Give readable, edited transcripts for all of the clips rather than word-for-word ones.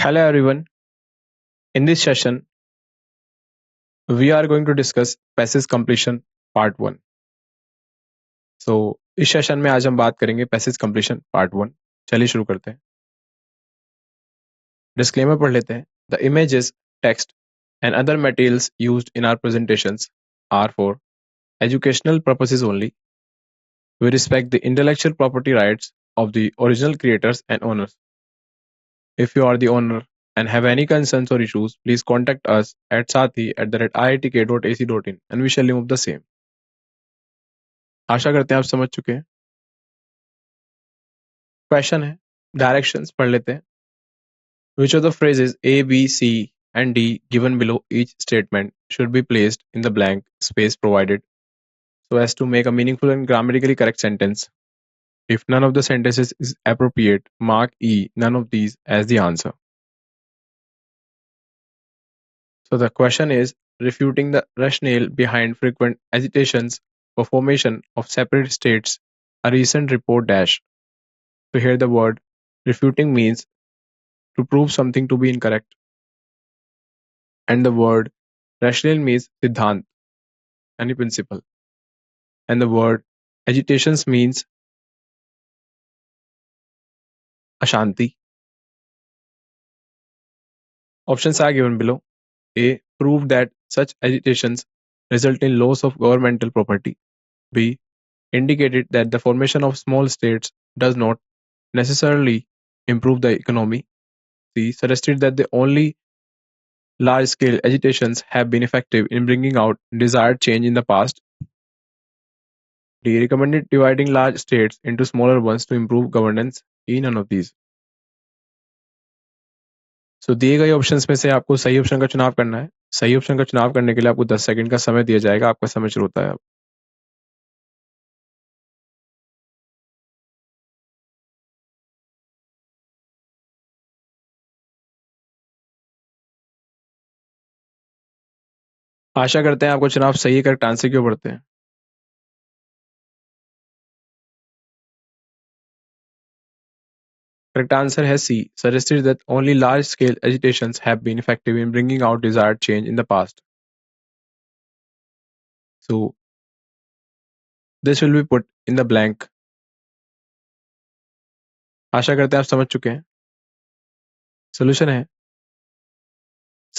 Hello everyone. In this session, we are going to discuss passage completion part 1. So इस session में आज हम बात करेंगे पैसेज completion part 1. चलिए शुरू करते हैं. डिस्क्लेमर पढ़ लेते हैं. The images, text and other materials used in our presentations are for educational purposes only. We respect the intellectual property rights of the original creators and owners. If you are the owner and have any concerns or issues, please contact us at sathi@iitk.ac.in and we shall remove the same. आशा करते हैं आप समझ चुके हैं. Question है, directions पढ़ लेते हैं. Which of the phrases A, B, C and D given below each statement should be placed in the blank space provided so as to make a meaningful and grammatically correct sentence? If none of the sentences is appropriate, mark E, none of these as the answer. So the question is, refuting the rationale behind frequent agitations for formation of separate states, a recent report dash. So here the word refuting means to prove something to be incorrect, and the word rationale means siddhant, any principle, and the word agitations means ashanti. Options are given below. A. Prove that such agitations result in loss of governmental property. B. Indicated that the formation of small states does not necessarily improve the economy. C. Suggested that the only large-scale agitations have been effective in bringing out desired change in the past. D. Recommended dividing large states into smaller ones to improve governance. E. None of these. So दिए गए options में से आपको सही option का चुनाव करना है. सही ऑप्शन का चुनाव करने के लिए आपको 10 सेकंड का समय दिया जाएगा. आपका समय शुरू होता है अब. आशा करते हैं आपको चुनाव सही करेक्ट आंसर क्यों पढ़ते हैं. Correct answer है C. Suggested that only large-scale agitations have been effective in bringing out desired change in the past. So this will be put in the blank. आशा करते हैं आप समझ चुके हैं. Solution है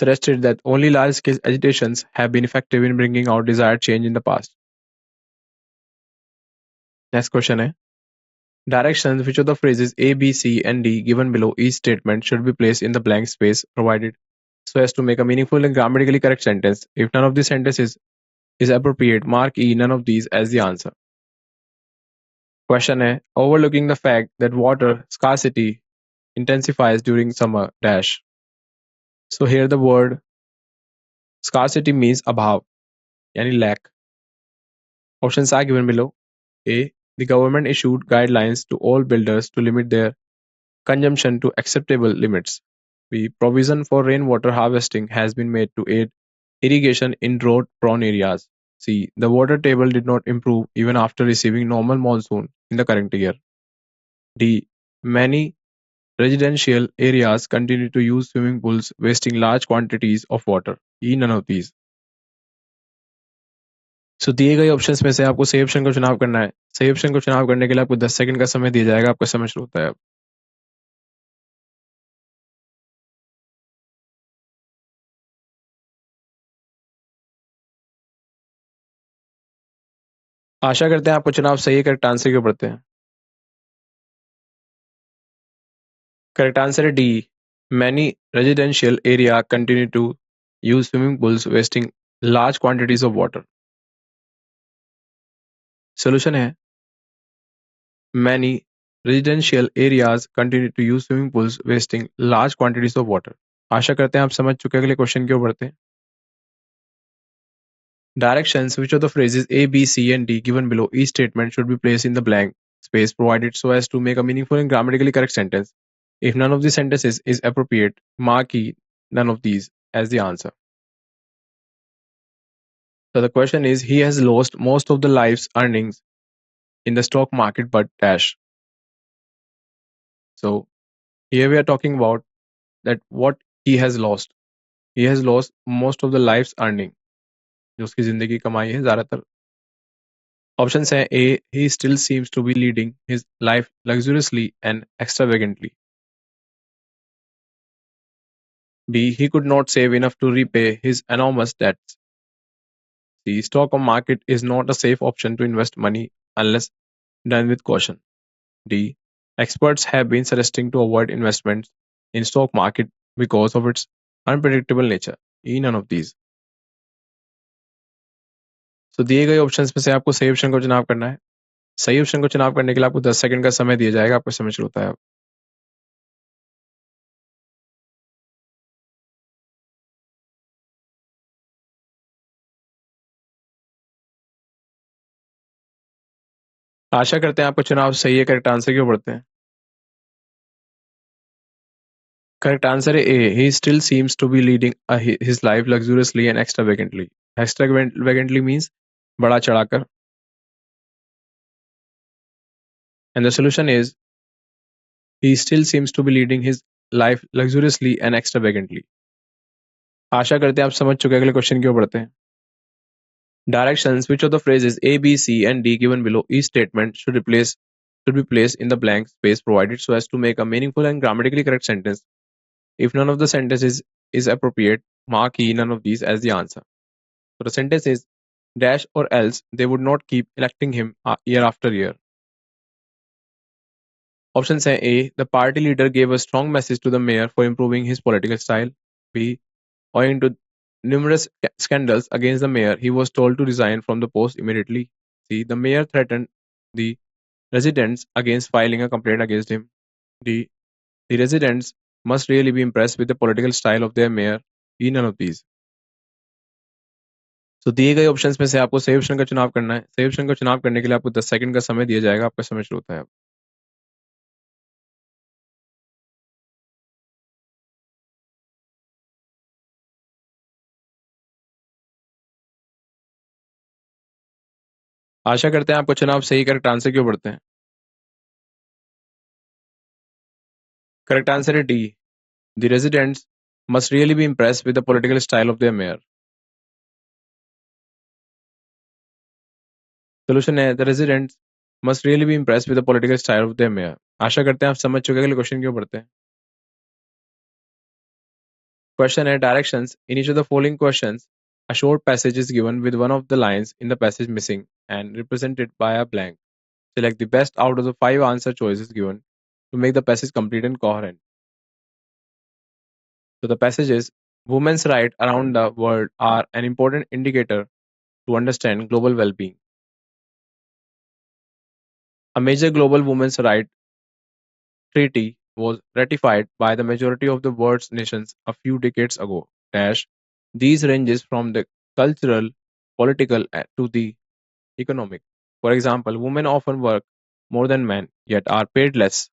suggested that only large-scale agitations have been effective in bringing out desired change in the past. Next question है, directions which of the phrases A, B, C and D given below each statement should be placed in the blank space provided so as to make a meaningful and grammatically correct sentence. If none of these sentences is appropriate, mark E, none of these as the answer. Question है, overlooking the fact that water scarcity intensifies during summer dash. So here the word scarcity means abhav, yani lack. Options are given below. A. The government issued guidelines to all builders to limit their consumption to acceptable limits. B. Provision for rainwater harvesting has been made to aid irrigation in drought-prone areas. C. The water table did not improve even after receiving normal monsoon in the current year. D. Many residential areas continue to use swimming pools, wasting large quantities of water. E. None of these. So दिए गए options में से आपको सही option का चुनाव करना है. सही ऑप्शन को चुनाव करने के लिए आपको 10 सेकंड का समय दिया जाएगा. आपका समय शुरू होता है अब. आशा करते हैं आपको चुनाव सही करेक्ट आंसर क्यों पढ़ते हैं. करेक्ट आंसर है D. Many residential area continue to use swimming pools, wasting large quantities of water. Solution है many residential areas continue to use swimming pools, wasting large quantities of water. आशा करते हैं आप समझ चुके हैं. अगले क्वेश्चन क्यों बढ़ते हैं. Directions which of the phrases A, B, C and D given below each statement should be placed in the blank space provided so as to make a meaningful and grammatically correct sentence. If none of the sentences is appropriate, mark E, none of these as the answer. So the question is, he has lost most of the life's earnings in the stock market but dash. So here we are talking about that what he has lost. He has lost most of the life's earning. जो उसकी जिंदगी की कमाई है ज्यादातर. Options है A. He still seems to be leading his life luxuriously and extravagantly. B. He could not save enough to repay his enormous debts. The stock market is not a safe option to invest money unless done with caution. D. Experts have been suggesting to avoid investments in stock market because of its unpredictable nature. E. None of these. तो दिए गए options में से आपको सही option को चुनाव करना है. सही ऑप्शन को चुनाव करने के लिए आपको 10 सेकंड का समय दिया जाएगा. आपका समय शुरू होता है अब. आशा करते हैं आपका चुनाव सही है. करेक्ट आंसर क्यों बढ़ते हैं. करेक्ट आंसर है ए. He still seems to be leading his life luxuriously and extravagantly. Extravagantly means बड़ा चढ़ाकर. And the solution is he still seems to be leading his life luxuriously and extravagantly. आशा करते हैं आप समझ चुके हैं. अगले क्वेश्चन की ओर बढ़ते हैं. Directions: which of the phrases A, B, C, and D given below each statement should be placed in the blank space provided so as to make a meaningful and grammatically correct sentence. If none of the sentences is appropriate, mark E none of these as the answer. So the sentence is dash or else they would not keep electing him year after year. Options say A. The party leader gave a strong message to the mayor for improving his political style. B. Owing to numerous scandals against the mayor, he was told to resign from the post immediately. C. The mayor threatened the residents against filing a complaint against him. D. The residents must really be impressed with the political style of their mayor. E. None of these. तो दिए गए options में से आपको सही option का चुनाव करना है. सही ऑप्शन का चुनाव करने के लिए आपको 10 सेकंड का समय दिया जाएगा. आपका समय शुरू होता है अब. आशा करते हैं आपको चुनाव सही करेक्ट आंसर क्यों बढ़ते हैं. करेक्ट आंसर है D. The residents must really be impressed with the political style of their mayor. Solution है the residents must really be impressed with the political style of their mayor. आशा करते हैं आप समझ चुके हैं. अगले क्वेश्चन क्यों बढ़ते हैं. Question है directions. In each of the following questions, a short passage is given with one of the lines in the passage missing and represented by a blank. Select the best out of the 5 answer choices given to make the passage complete and coherent. So the passage is women's rights around the world are an important indicator to understand global well-being. A major global women's rights treaty was ratified by the majority of the world's nations a few decades ago. Dash. These ranges from the cultural, political to the economic. For example, women often work more than men yet are paid less.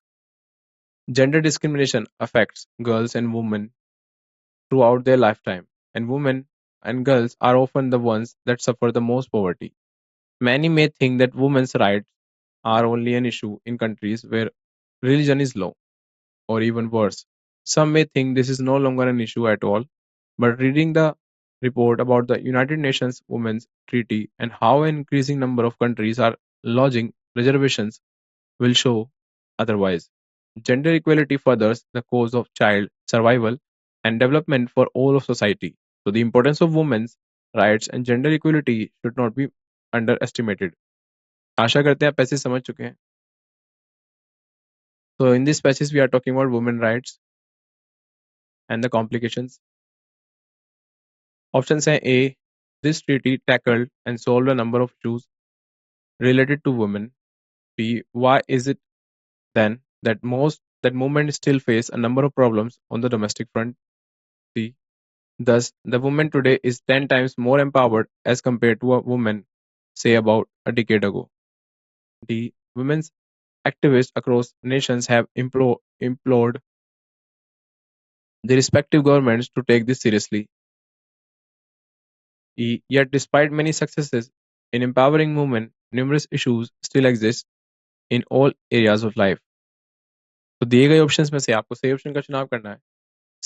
Gender discrimination affects girls and women throughout their lifetime, and women and girls are often the ones that suffer the most poverty. Many may think that women's rights are only an issue in countries where religion is low, or even worse. Some may think this is no longer an issue at all, but reading the report about the United Nations Women's Treaty and how an increasing number of countries are lodging reservations will show otherwise. Gender equality furthers the cause of child survival and development for all of society. So the importance of women's rights and gender equality should not be underestimated. आशा करते हैं आप ऐसे समझ चुके हैं. So in this passage we are talking about women rights and the complications. Options are A. This treaty tackled and solved a number of issues related to women. B. Why is it then that women still face a number of problems on the domestic front? C. Thus, the woman today is 10 times more empowered as compared to a woman, say, about a decade ago. D. Women's activists across nations have implored the respective governments to take this seriously. Yet despite many successes in empowering women, numerous issues still exist in all areas of life. तो दिए गए options में से आपको सही option का चुनाव करना है.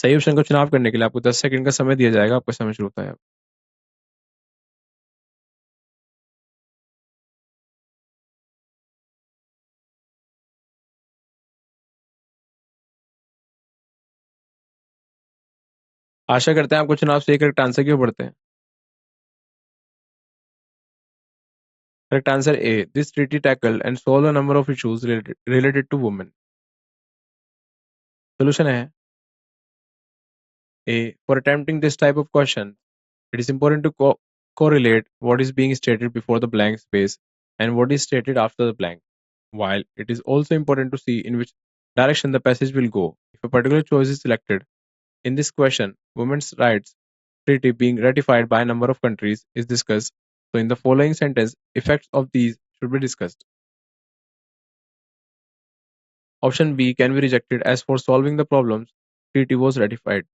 सही ऑप्शन का चुनाव करने के लिए आपको 10 सेकंड का समय दिया जाएगा। आपका समय शुरू होता है अब। आशा करते हैं आपको चुनाव से करेक्ट आंसर क्यों पढ़ते हैं। Correct answer A, this treaty tackle and solve a number of issues related to women. Solution है A. For attempting this type of question, it is important to correlate what is being stated before the blank space and what is stated after the blank, while it is also important to see in which direction the passage will go. If a particular choice is selected, in this question, women's rights treaty being ratified by a number of countries is discussed. So in the following sentence, effects of these should be discussed. Option B can be rejected as for solving the problems treaty was ratified.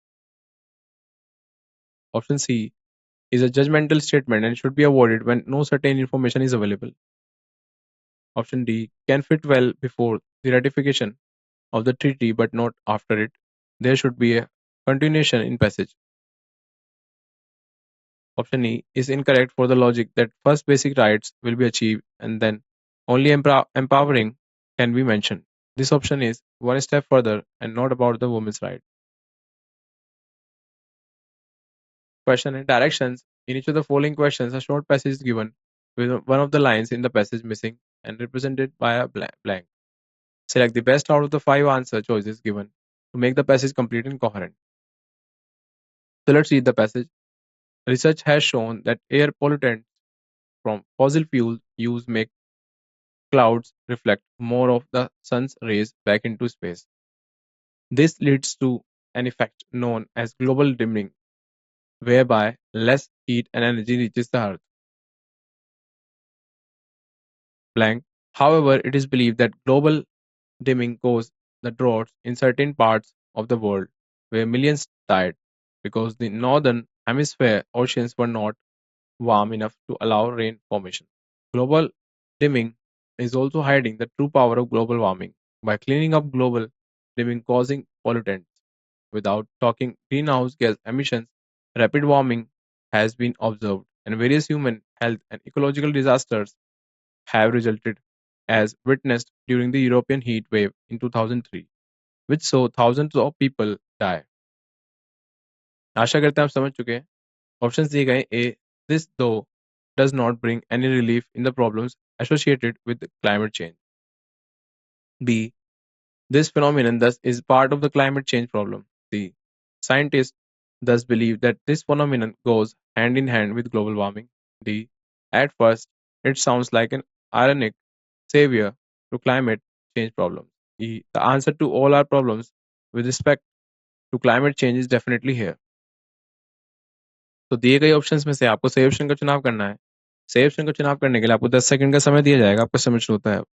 Option C is a judgmental statement and should be avoided when no certain information is available. Option D can fit well before the ratification of the treaty but not after it. There should be a continuation in passage. Option E is incorrect for the logic that first basic rights will be achieved and then only empowering can be mentioned. This option is one step further and not about the woman's right. Question and directions. In each of the following questions, a short passage is given with one of the lines in the passage missing and represented by a blank. Select the best out of the 5 answer choices given to make the passage complete and coherent. So let's read the passage. Research has shown that air pollutants from fossil fuel use make clouds reflect more of the sun's rays back into space. This leads to an effect known as global dimming, whereby less heat and energy reaches the earth. Blank. However, it is believed that global dimming caused the droughts in certain parts of the world where millions died because the northern hemisphere oceans were not warm enough to allow rain formation. Global dimming is also hiding the true power of global warming by cleaning up global dimming causing pollutants. Without talking greenhouse gas emissions, rapid warming has been observed and various human health and ecological disasters have resulted as witnessed during the European heat wave in 2003, which saw thousands of people die. आशा करते हैं आप समझ चुके हैं। Options दिए गए ए, this दो does not bring any relief in the problems associated with climate change. B, this phenomenon thus is part of the climate change problem. C, scientists thus believe that this phenomenon goes hand in hand with global warming. D, at first it sounds like an ironic savior to climate change problems. E, the answer to all our problems with respect to climate change is definitely here. तो दिए गए options में से आपको सही option का चुनाव करना है। सही ऑप्शन का चुनाव करने के लिए आपको 10 सेकंड का समय दिया जाएगा। आपका समय शुरू होता है अब।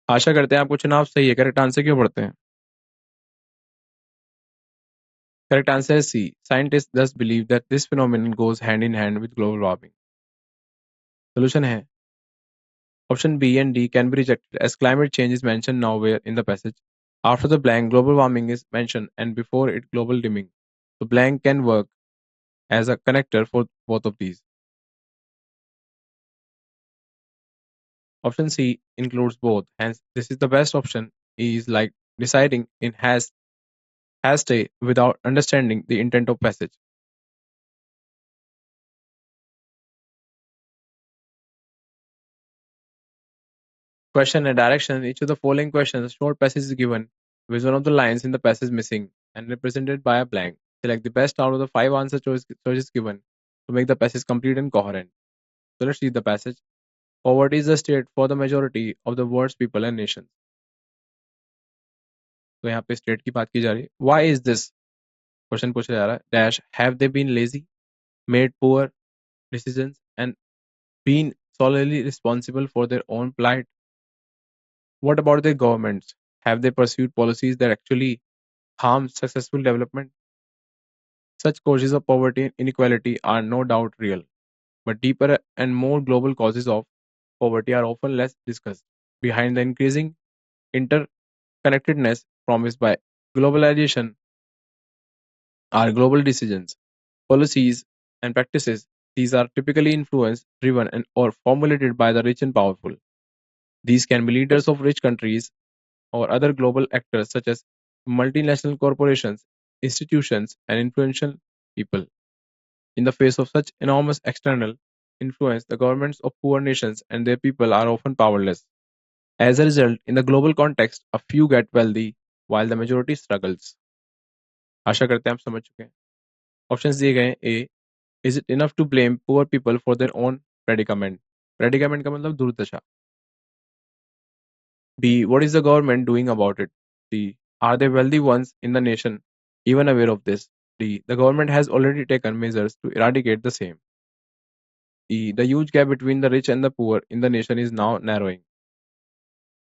आशा करते हैं आपको चुनाव सही है। करेक्ट आंसर क्यों पढ़ते हैं। करेक्ट आंसर है सी, scientist thus believe that this phenomenon goes hand in hand with global warming. Solution है option B and D can be rejected as climate change is mentioned nowhere in the passage. After the blank, global warming is mentioned and before it global dimming. The blank can work as a connector for both of these. Option C includes both, hence this is the best option. E is like deciding in haste without understanding the intent of passage. Question and direction. Each of the following questions, a short passage is given with one of the lines in the passage missing and represented by a blank. Select the best out of the 5 answer choices given to make the passage complete and coherent. So let's read the passage. Poverty is the state for the majority of the world's people and nations. तो यहाँ पे state की बात की जा रही है। Why is this? Question पूछा जा रहा है। Dash, have they been lazy, made poor decisions and been solely responsible for their own plight? What about their governments? Have they pursued policies that actually harm successful development? Such causes of poverty and inequality are no doubt real, but deeper and more global causes of poverty are often less discussed. Behind the increasing interconnectedness promised by globalization are global decisions, policies, and practices. These are typically influence driven and or formulated by the rich and powerful. These can be leaders of rich countries or other global actors such as multinational corporations, institutions, and influential people. In the face of such enormous external influence, the governments of poor nations and their people are often powerless. As a result, in the global context, a few get wealthy while the majority struggles. आशा करते हैं आप समझ चुके हैं. Options दिए गए हैं. ए. Is it enough to blame poor people for their own predicament? Predicament का मतलब दुर्दशा. B. What is the government doing about it? C. Are the wealthy ones in the nation even aware of this? D. The government has already taken measures to eradicate the same. E. The huge gap between the rich and the poor in the nation is now narrowing.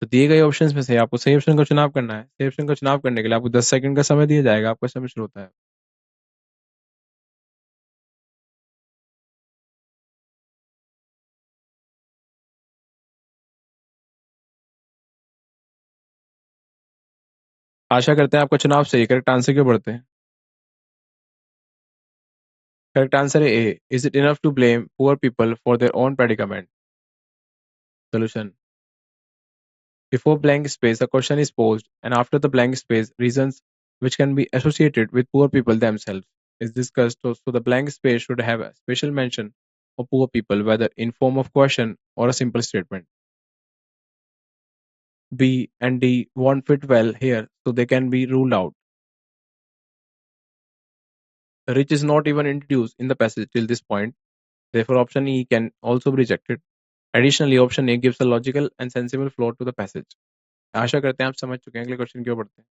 तो दिए गए options में से आपको सही option का चुनाव करना है. सही ऑप्शन का चुनाव करने के लिए आपको 10 सेकंड का समय दिया जाएगा. आपका समय शुरू होता है. आशा करते हैं आपका चुनाव सही. करेक्ट आंसर क्यों बढ़ते हैं. करेक्ट आंसर है ए. Is it enough to blame poor people for their own predicament? Solution. Before blank space, a question is posed, and after the blank space, reasons which can be associated with poor people themselves is discussed. So the blank space should have a special mention of poor people, whether in form of question or a simple statement. B and D won't fit well here, so they can be ruled out. The rich is not even introduced in the passage till this point, therefore option E can also be rejected. Additionally, option A gives a logical and sensible flow to the passage. आशा करते हैं आप समझ चुके हैं. अगले question की ओर बढ़ते हैं.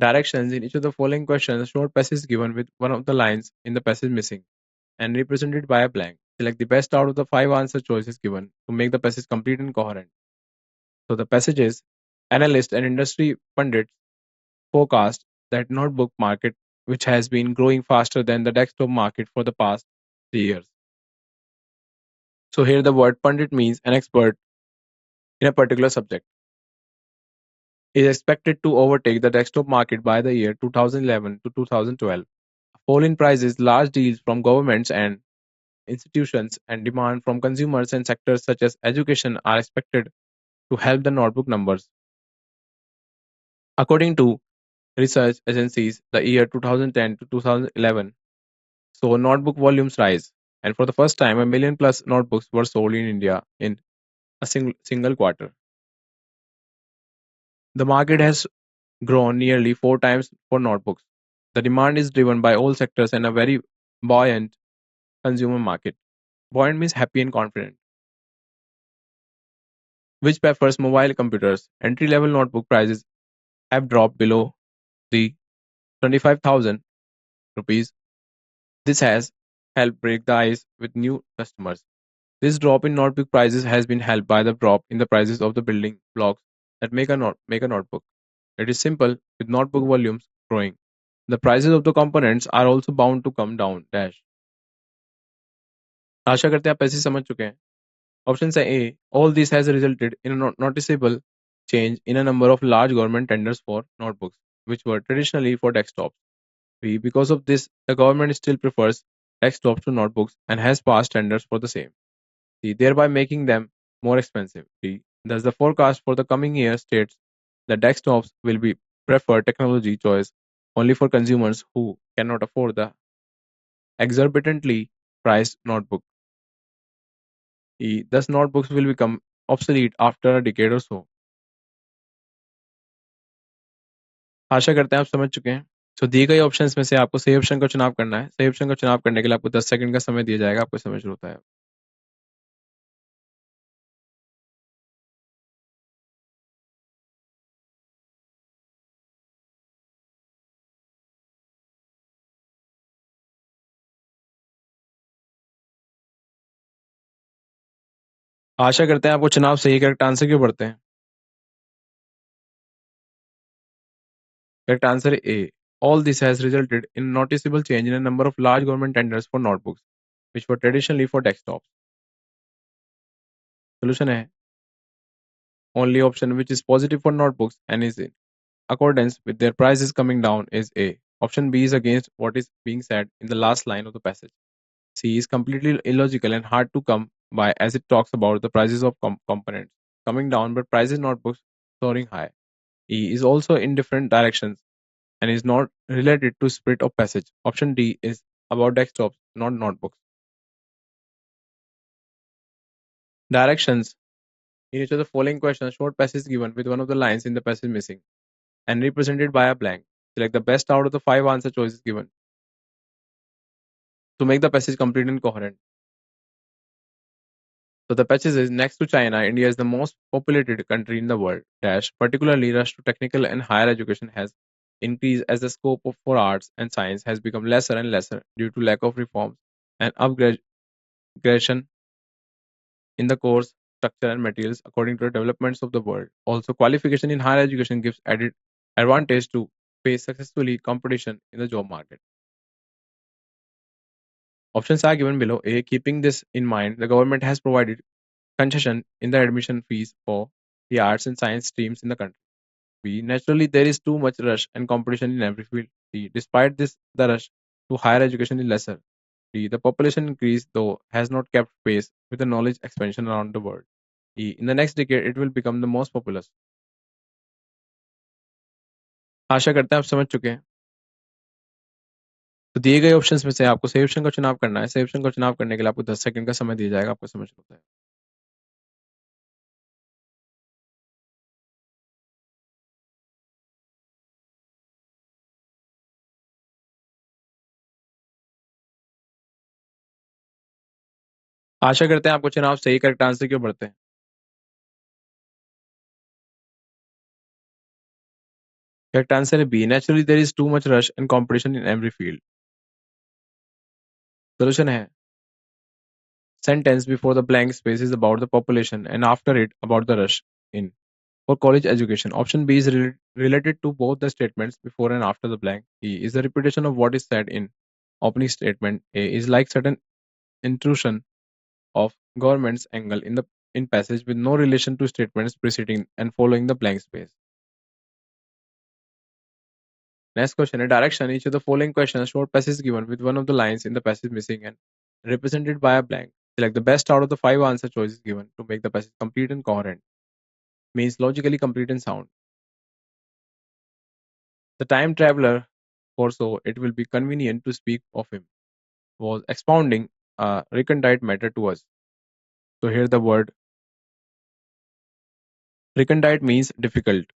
Directions in each of the following questions, short passage given with one of the lines in the passage missing and represented by a blank. Select the best out of the 5 answer choices given to make the passage complete and coherent. So the passage is: analysts and industry pundits forecast that notebook market, which has been growing faster than the desktop market for the past 3 years. So here the word pundit means an expert in a particular subject, is expected to overtake the desktop market by the year 2011 to 2012. Fall in prices, large deals from governments and institutions, and demand from consumers and sectors such as education are expected to help the notebook numbers. According to research agencies, the year 2010 to 2011 saw notebook volumes rise, and for the first time, a million plus notebooks were sold in India in a single quarter. The market has grown nearly 4 times for notebooks. The demand is driven by all sectors and a very buoyant consumer market. Buoyant means happy and confident. Which prefers mobile computers. Entry level notebook prices have dropped below the 25,000 rupees. This has helped break the ice with new customers. This drop in notebook prices has been helped by the drop in the prices of the building blocks that make a notebook. It is simple, with notebook volumes growing. The prices of the components are also bound to come down. Dash. आशा करते हैं आप ऐसे समझ चुके हैं. Option A. All this has resulted in a noticeable change in a number of large government tenders for notebooks, which were traditionally for desktops. B. Because of this, the government still prefers desktops to notebooks and has passed tenders for the same. C. Thereby making them more expensive. D. Thus, the forecast for the coming year states that desktops will be preferred technology choice only for consumers who cannot afford the exorbitantly priced notebook. E. Thus, notebooks will become obsolete after a decade or so. आशा करते हैं आप समझ चुके हैं. तो दिए गए options में से आपको सही ऑप्शन का चुनाव करना है. सही ऑप्शन का चुनाव करने के लिए आपको 10 सेकंड का समय दिया जाएगा. आपको समय शुरू होता है. आशा करते हैं आपको चुनाव सही करेक्ट आंसर क्यों बढ़ते हैं. Correct answer A. All this has resulted in a noticeable change in a number of large government tenders for notebooks, which were traditionally for desktops. Solution है only option which is positive for notebooks and is in accordance with their prices coming down is A. Option B is against what is being said in the last line of the passage. C is completely illogical and hard to come by as it talks about the prices of components coming down but prices notebooks soaring high. E is also in different directions and is not related to spirit of passage. Option D is about desktops, not notebooks. Directions. In each of the following questions, short passage is given with one of the lines in the passage missing and represented by a blank. Select the best out of the 5 answer choices given to make the passage complete and coherent. So the passage is next to China, India is the most populated country in the world. Dash, particularly rush to technical and higher education has increased as the scope for arts and science has become lesser and lesser due to lack of reforms and upgradation in the course structure and materials according to the developments of the world. Also, qualification in higher education gives added advantage to face successfully competition in the job market. Options are given below. A. Keeping this in mind, the government has provided concession in the admission fees for the arts and science streams in the country. B. Naturally, there is too much rush and competition in every field. C. Despite this, the rush to higher education is lesser. D. The population increase, though, has not kept pace with the knowledge expansion around the world. E. In the next decade, it will become the most populous. आशा करते हैं आप समझ चुके हैं। तो दिए गए options में से आपको सही ऑप्शन का चुनाव करना है। सही ऑप्शन का चुनाव करने के लिए आपको 10 सेकंड का समय दिया जाएगा, आपको समझ होता है। आशा करते हैं आपको चुनाव सही करेक्ट आंसर क्यों बढ़ते हैं। करेक्ट आंसर है B. Naturally there is too much rush and competition in every field. Solution है sentence before the blank space is about the population and after it about the rush in for college education. Option B is related to both the statements before and after the blank. E is the repetition of what is said in opening statement. A is like sudden intrusion of government's angle in passage with no relation to statements preceding and following the blank space. Next question, a direction. Each of the following questions, short passage is given with one of the lines in the passage missing and represented by a blank. Select the best out of the 5 answer choices given to make the passage complete and coherent. Means logically complete and sound. The time traveler foresaw it will be convenient to speak of him, was expounding a recondite matter to us. So here the word recondite means difficult,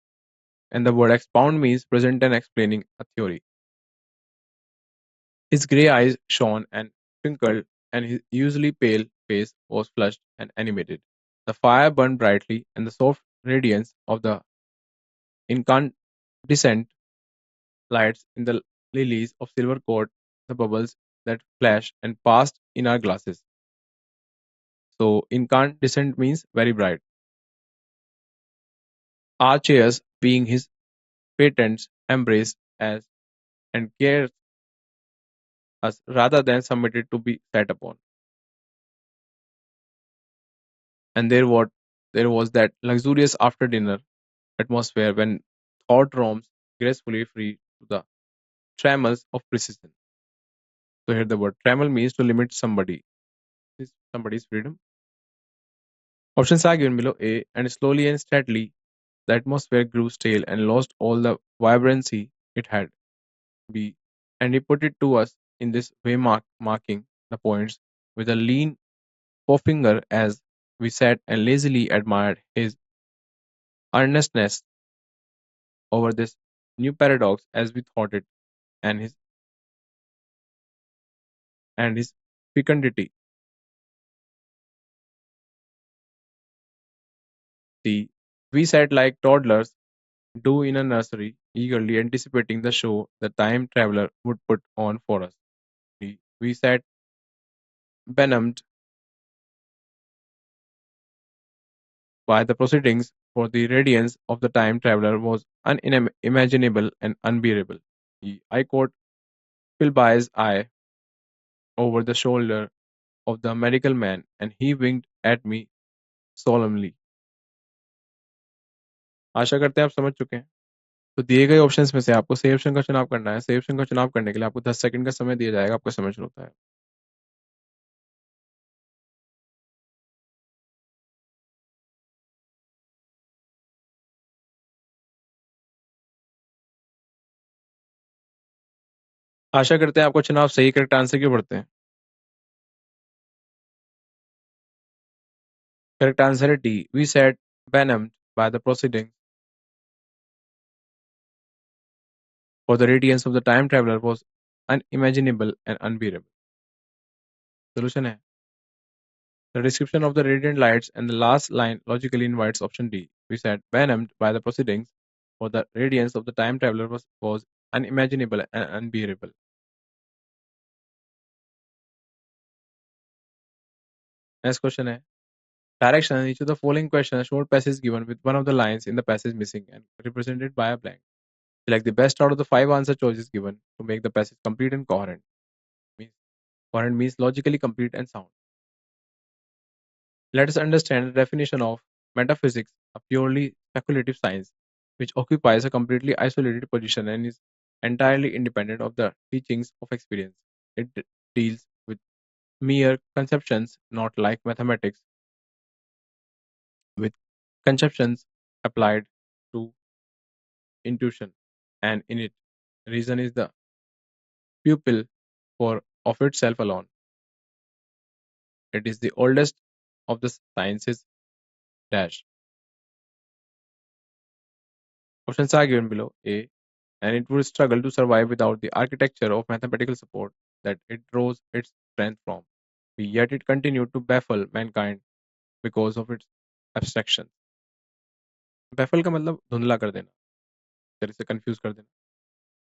and the word expound means present and explaining a theory. His grey eyes shone and twinkled, and his usually pale face was flushed and animated. The fire burned brightly, and the soft radiance of the incandescent lights in the lilies of silver caught the bubbles that flashed and passed in our glasses. So incandescent means very bright. Our chairs, being his patents, embrace as and cares us rather than submitted to be sat upon. And there was that luxurious after dinner atmosphere when thought roams gracefully free to the trammels of precision. So here the word trammel means to limit somebody's freedom. Options are given below. A, and slowly and steadily the atmosphere grew stale and lost all the vibrancy it had. B, and he put it to us in this way, marking the points with a lean forefinger as we sat and lazily admired his earnestness over this new paradox as we thought it, and his fecundity. C, we sat like toddlers do in a nursery, eagerly anticipating the show the time traveler would put on for us. D, we sat benumbed by the proceedings, for the radiance of the time traveler was unimaginable and unbearable. I caught Philby's eye over the shoulder of the medical man and he winked at me solemnly. आशा करते हैं आप समझ चुके हैं। तो दिए गए options में से आपको सही ऑप्शन का चुनाव करना है। सही ऑप्शन का चुनाव करने के लिए आपको 10 सेकंड का समय दिया जाएगा, आपका समय शुरू होता है। आशा करते हैं आपका चुनाव सही करेक्ट आंसर क्यों पढ़ते हैं। करेक्ट आंसर है D, we said benumbed by the proceedings, for the radiance of the time traveler was unimaginable and unbearable. Solution है the description of the radiant lights and the last line logically invites option D. We said benumbed by the proceedings, for the radiance of the time traveler was unimaginable and unbearable. Next question है direction. Each of the following question a short passage given with one of the lines in the passage missing and represented by a blank. Select the best out of the 5 answer choices given to make the passage complete and coherent. Coherent means logically complete and sound. Let us understand the definition of metaphysics, a purely speculative science which occupies a completely isolated position and is entirely independent of the teachings of experience. It deals with mere conceptions, not like mathematics, with conceptions applied to intuition, and in it, reason is the pupil for of itself alone. It is the oldest of the sciences dash. Options are given below. A. And it would struggle to survive without the architecture of mathematical support that it draws its strength from. B. Yet it continued to baffle mankind because of its abstraction. Baffle का मतलब धुंधला कर देना, तरह से confuse कर देना.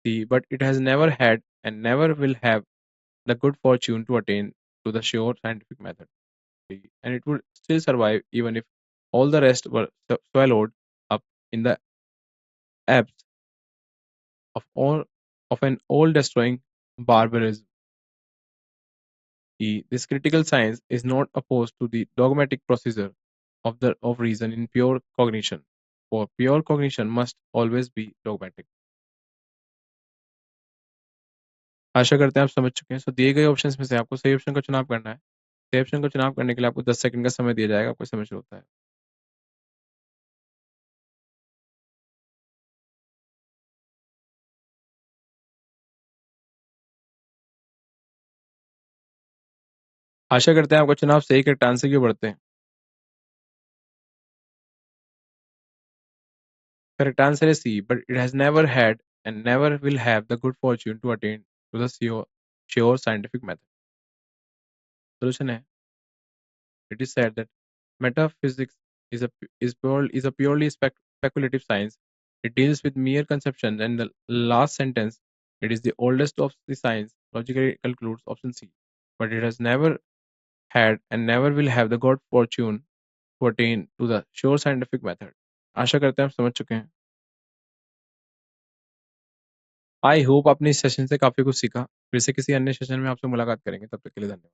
C. But it has never had and never will have the good fortune to attain to the sure scientific method. D. And it would still survive even if all the rest were swallowed up in the abyss of an all-destroying barbarism. This critical science is not opposed to the dogmatic procedure of reason in pure cognition, for pure cognition must always be dogmatic. आशा करते हैं आप समझ चुके हैं। सो दिए गए options में से आपको सही ऑप्शन का चुनाव करना है। सही ऑप्शन का चुनाव करने के लिए आपको 10 सेकंड का समय दिया जाएगा, आपको समय शुरू होता है। आशा करते हैं आपका चुनाव सही करेक्ट आंसर क्यों बढ़ते हैं। करेक्ट आंसर है C, but it has never had and never will have the good fortune to attain to the sure scientific method. Solution है it is said that metaphysics is a purely speculative science. It deals with mere conceptions, and the last sentence, it is the oldest of the science, logically concludes option C. But it has never had and never will have the good fortune to attain to the sure scientific method. आशा करते हैं आप समझ चुके हैं। I hope आपने इस session से काफी कुछ सीखा। फिर से किसी अन्य सेशन में आपसे मुलाकात करेंगे, तब तक के लिए धन्यवाद।